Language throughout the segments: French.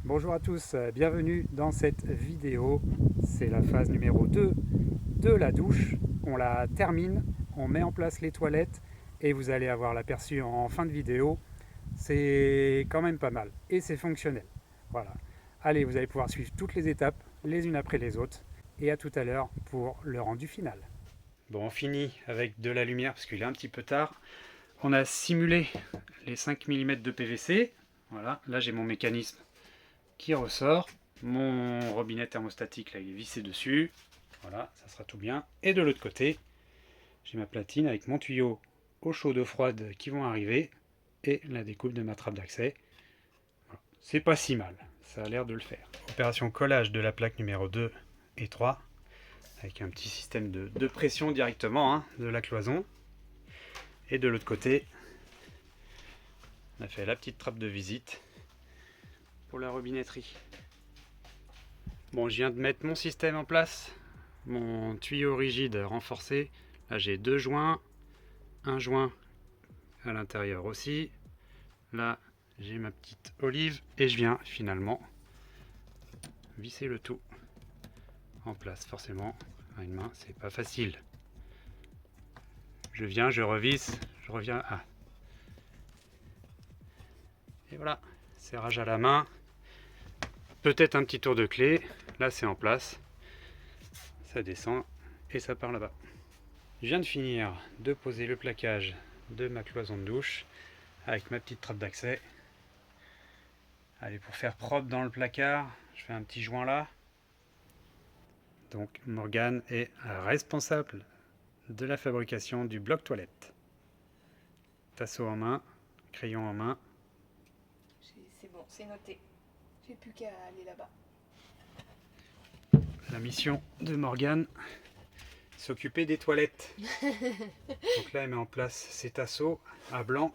Bonjour à tous, bienvenue dans cette vidéo. C'est la phase numéro 2 de la douche. On la termine, on met en place les toilettes et vous allez avoir l'aperçu en fin de vidéo. C'est quand même pas mal et c'est fonctionnel. Voilà. Allez, vous allez pouvoir suivre toutes les étapes les unes après les autres et à tout à l'heure pour le rendu final. Bon, on finit avec de la lumière parce qu'il est un petit peu tard. On a simulé les 5 mm de PVC. Voilà, là j'ai mon mécanisme qui ressort. Mon robinet thermostatique là, il est vissé dessus. Voilà, ça sera tout bien. Et de l'autre côté, j'ai ma platine avec mon tuyau eau chaude eau froide qui vont arriver et la découpe de ma trappe d'accès. Voilà. C'est pas si mal, ça a l'air de le faire. Opération collage de la plaque numéro 2 et 3 avec un petit système de pression directement de la cloison. Et de l'autre côté, on a fait la petite trappe de visite pour la robinetterie. Bon, je viens de mettre mon système en place, mon tuyau rigide renforcé. Là j'ai deux joints, un joint à l'intérieur aussi. Là j'ai ma petite olive et je viens finalement visser le tout en place. Forcément, à une main c'est pas facile. Je viens, je revisse, je reviens. Ah. Et voilà, serrage à la main. Peut-être un petit tour de clé. Là c'est en place. Ça descend et ça part là-bas. Je viens de finir de poser le plaquage de ma cloison de douche avec ma petite trappe d'accès. Allez, pour faire propre dans le placard, je fais un petit joint là. Donc Morgane est responsable de la fabrication du bloc toilette. Tasseau en main, crayon en main. C'est bon, c'est noté. J'ai plus qu'à aller là-bas. La mission de Morgane, s'occuper des toilettes. Donc là, elle met en place ses tasseaux à blanc.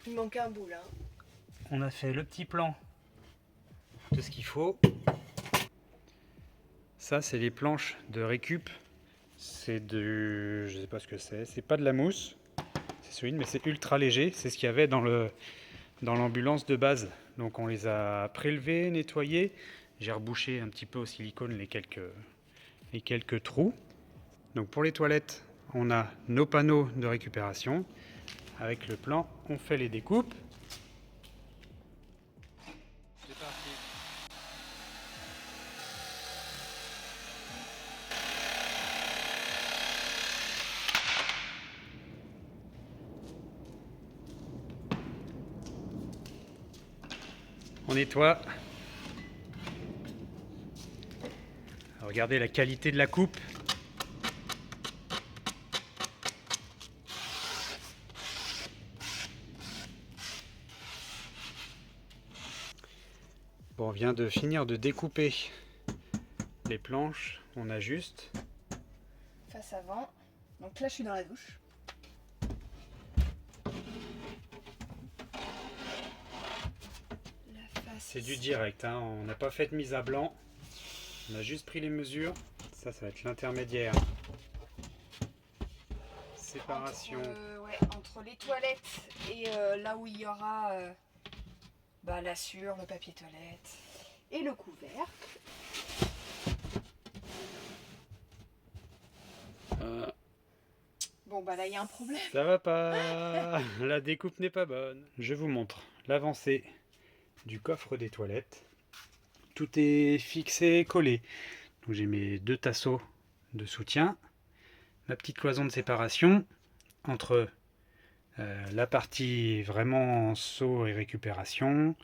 Il manque un bout là. On a fait le petit plan de ce qu'il faut. Ça, c'est les planches de récup. C'est de... je sais pas ce que c'est pas de la mousse. C'est solide, mais c'est ultra léger. C'est ce qu'il y avait dans l'ambulance de base. Donc on les a prélevés, nettoyés. J'ai rebouché un petit peu au silicone les quelques trous. Donc pour les toilettes, on a nos panneaux de récupération. Avec le plan, on fait les découpes. C'est parti. On nettoie. Regardez la qualité de la coupe. Bon, on vient de finir de découper les planches. On ajuste. Face avant. Donc là, je suis dans la douche. C'est du direct, hein. On n'a pas fait de mise à blanc. On a juste pris les mesures. Ça va être l'intermédiaire. Séparation. Entre les toilettes et là où il y aura l'assure, le papier toilette et le couvercle. Bon, bah là, il y a un problème. Ça va pas. La découpe n'est pas bonne. Je vous montre l'avancée du coffre des toilettes. Tout est fixé, collé. Donc j'ai mes deux tasseaux de soutien, ma petite cloison de séparation entre la partie vraiment seau et récupération,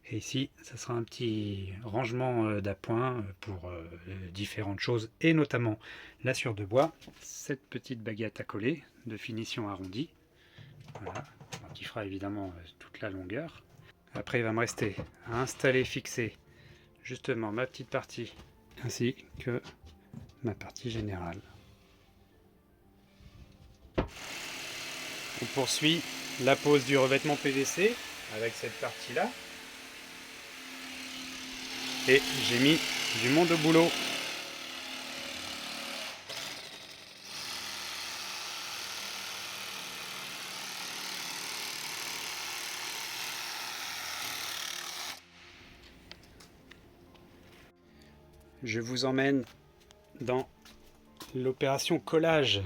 et ici ça sera un petit rangement d'appoint pour différentes choses, et notamment la sueur de bois. Cette petite baguette à coller de finition arrondie, voilà, qui fera évidemment toute la longueur. Après il va me rester à installer, fixer justement ma petite partie ainsi que ma partie générale. On poursuit la pose du revêtement PVC avec cette partie là, et j'ai mis du monde au boulot. je vous emmène dans l'opération collage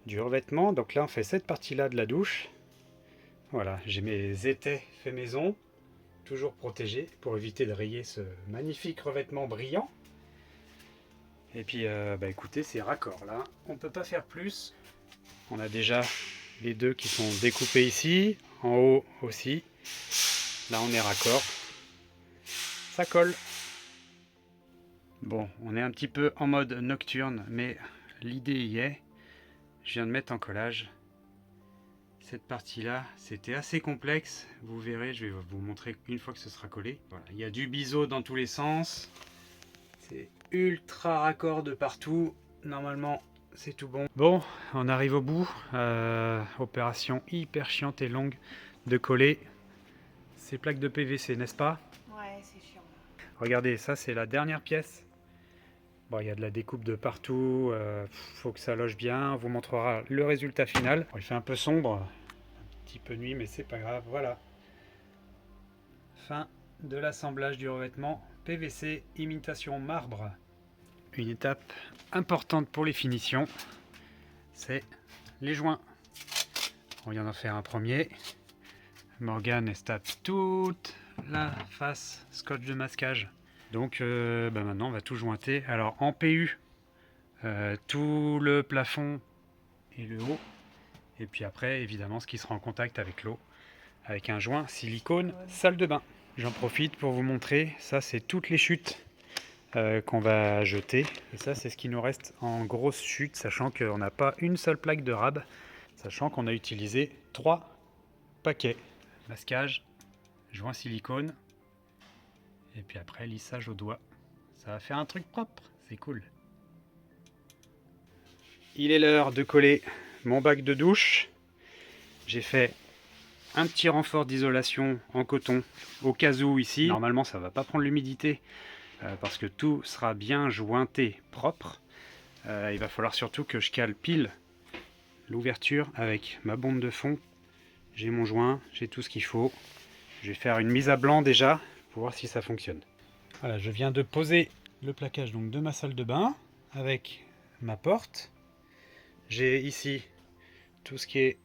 du revêtement. Donc là, on fait cette partie-là de la douche. Voilà, j'ai mes étais faits maison, toujours protégés pour éviter de rayer ce magnifique revêtement brillant. Et puis, écoutez, c'est raccord là. On ne peut pas faire plus. On a déjà les deux qui sont découpés ici, en haut aussi. Là, on est raccord. Ça colle. Bon, on est un petit peu en mode nocturne, mais l'idée y est. Je viens de mettre en collage. Cette partie-là, c'était assez complexe. Vous verrez, je vais vous montrer une fois que ce sera collé. Voilà, il y a du biseau dans tous les sens. C'est ultra raccord de partout. Normalement, c'est tout bon. Bon, on arrive au bout. Opération hyper chiante et longue de coller ces plaques de PVC, n'est-ce pas? Ouais, c'est chiant. Regardez, ça c'est la dernière pièce. Bon, il y a de la découpe de partout, faut que ça loge bien. On vous montrera le résultat final. Bon, il fait un peu sombre, un petit peu nuit, mais c'est pas grave. Voilà. Fin de l'assemblage du revêtement PVC imitation marbre. Une étape importante pour les finitions, c'est les joints. On vient d'en faire un premier. Morgane estape toute la face scotch de masquage. Donc maintenant on va tout jointer. Alors en PU, tout le plafond et le haut. Et puis après évidemment ce qui sera en contact avec l'eau. Avec un joint silicone salle de bain. J'en profite pour vous montrer, ça c'est toutes les chutes qu'on va jeter. Et ça c'est ce qui nous reste en grosse chute, sachant qu'on n'a pas une seule plaque de rab. Sachant qu'on a utilisé 3 paquets. Masquage, joint silicone. Et puis après, lissage au doigt. Ça va faire un truc propre, c'est cool. Il est l'heure de coller mon bac de douche. J'ai fait un petit renfort d'isolation en coton au cas où ici. Normalement, ça ne va pas prendre l'humidité parce que tout sera bien jointé, propre. Il va falloir surtout que je cale pile l'ouverture avec ma bombe de fond. J'ai mon joint, j'ai tout ce qu'il faut. Je vais faire une mise à blanc déjà pour voir si ça fonctionne. Voilà, je viens de poser le plaquage donc de ma salle de bain avec ma porte. J'ai ici tout ce qui est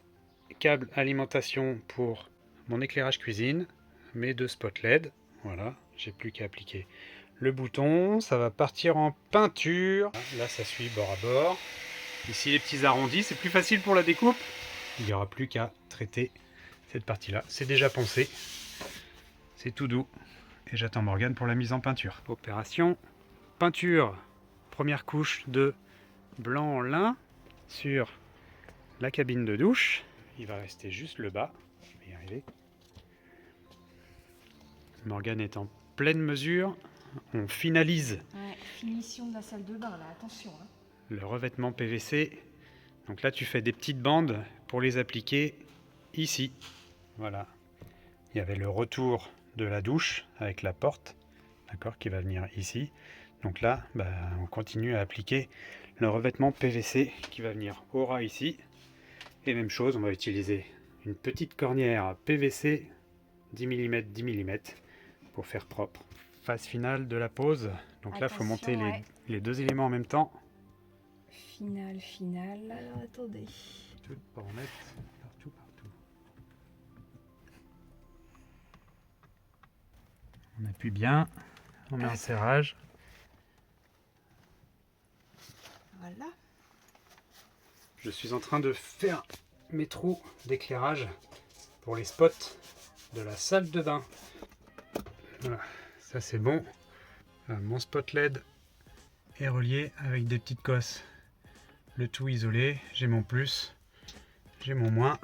câble alimentation pour mon éclairage cuisine, mes 2 spots LED. Voilà, j'ai plus qu'à appliquer le bouton. Ça va partir en peinture. Là, ça suit bord à bord. Ici, les petits arrondis, c'est plus facile pour la découpe. Il n'y aura plus qu'à traiter cette partie-là. C'est déjà poncé. C'est tout doux. Et j'attends Morgane pour la mise en peinture. Opération peinture. Première couche de blanc en lin sur la cabine de douche. Il va rester juste le bas. Je vais y arriver. Morgane est en pleine mesure. On finalise Ouais, finition de la salle de bain là, attention. Hein. le revêtement PVC. Donc là, tu fais des petites bandes pour les appliquer ici. Voilà. Il y avait le retour de la douche avec la porte, d'accord, qui va venir ici. Donc là, on continue à appliquer le revêtement PVC qui va venir au ras ici. Et même chose, on va utiliser une petite cornière PVC 10 mm 10 mm pour faire propre. Phase finale de la pose. Donc là, il faut monter les 2 éléments en même temps. Finale. Alors attendez. Tout pour en mettre partout. On appuie bien, on met un serrage. Voilà. Je suis en train de faire mes trous d'éclairage pour les spots de la salle de bain. Voilà, ça c'est bon. Mon spot LED est relié avec des petites cosses. Le tout isolé, j'ai mon plus, j'ai mon moins.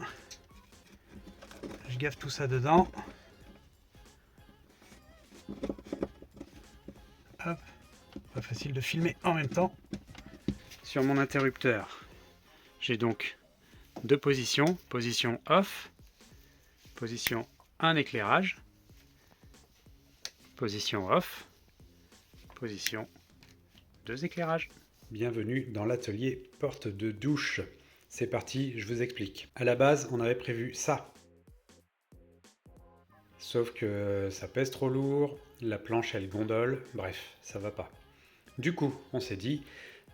Je gaffe tout ça dedans. Hop, pas facile de filmer en même temps. Sur mon interrupteur, j'ai donc 2 positions. Position off, position un éclairage, position off, position 2 éclairages. Bienvenue dans l'atelier porte de douche. C'est parti, je vous explique. À la base, on avait prévu ça. Sauf que ça pèse trop lourd, la planche elle gondole, bref, ça va pas. Du coup, on s'est dit,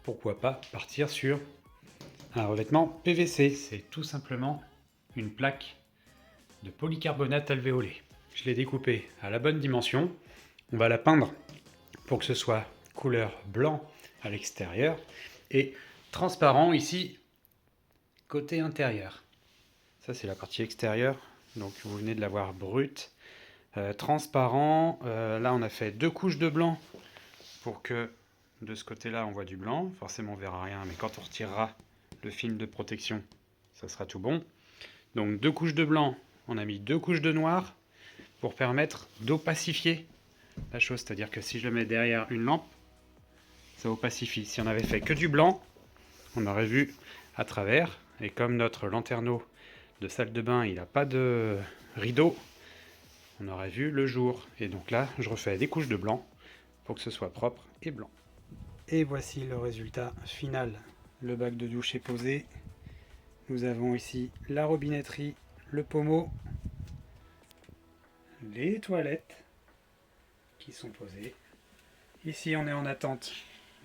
pourquoi pas partir sur un revêtement PVC. C'est tout simplement une plaque de polycarbonate alvéolé. Je l'ai découpée à la bonne dimension. On va la peindre pour que ce soit couleur blanc à l'extérieur et transparent ici côté intérieur. Ça c'est la partie extérieure, donc vous venez de la voir brute. Transparent, là on a fait 2 couches de blanc pour que de ce côté là on voit du blanc. Forcément on verra rien, mais quand on retirera le film de protection ça sera tout bon. Donc 2 couches de blanc, on a mis 2 couches de noir pour permettre d'opacifier la chose, c'est-à-dire que si je le mets derrière une lampe, ça opacifie. Si on avait fait que du blanc, on aurait vu à travers, et comme notre lanterneau de salle de bain, il n'a pas de rideau, on aurait vu le jour. Et donc là, je refais des couches de blanc pour que ce soit propre et blanc. Et voici le résultat final. Le bac de douche est posé. Nous avons ici la robinetterie, le pommeau, les toilettes qui sont posées. Ici, on est en attente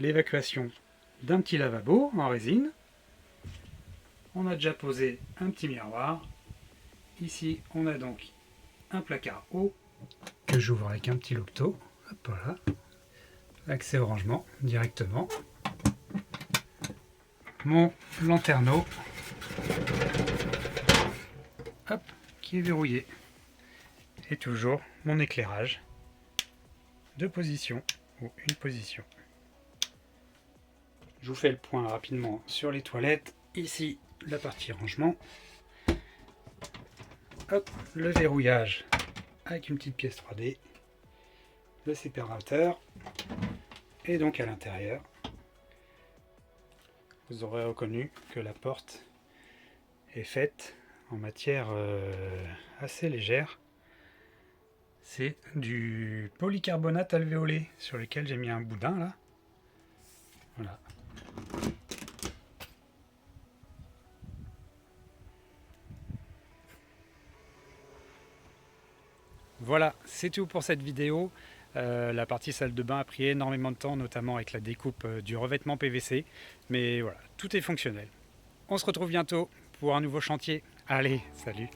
l'évacuation d'un petit lavabo en résine. On a déjà posé un petit miroir. Ici, on a donc un placard haut que j'ouvre avec un petit loqueteau. Hop là. Accès au rangement directement. Mon lanterneau, hop, qui est verrouillé. Et toujours mon éclairage de position ou une position. Je vous fais le point rapidement sur les toilettes. Ici, la partie rangement. Hop, le verrouillage avec une petite pièce 3D. Le séparateur. Et donc à l'intérieur, vous aurez reconnu que la porte est faite en matière assez légère. C'est du polycarbonate alvéolé sur lequel j'ai mis un boudin là. Voilà. Voilà, c'est tout pour cette vidéo. La partie salle de bain a pris énormément de temps, notamment avec la découpe du revêtement PVC. Mais voilà, tout est fonctionnel. On se retrouve bientôt pour un nouveau chantier. Allez, salut!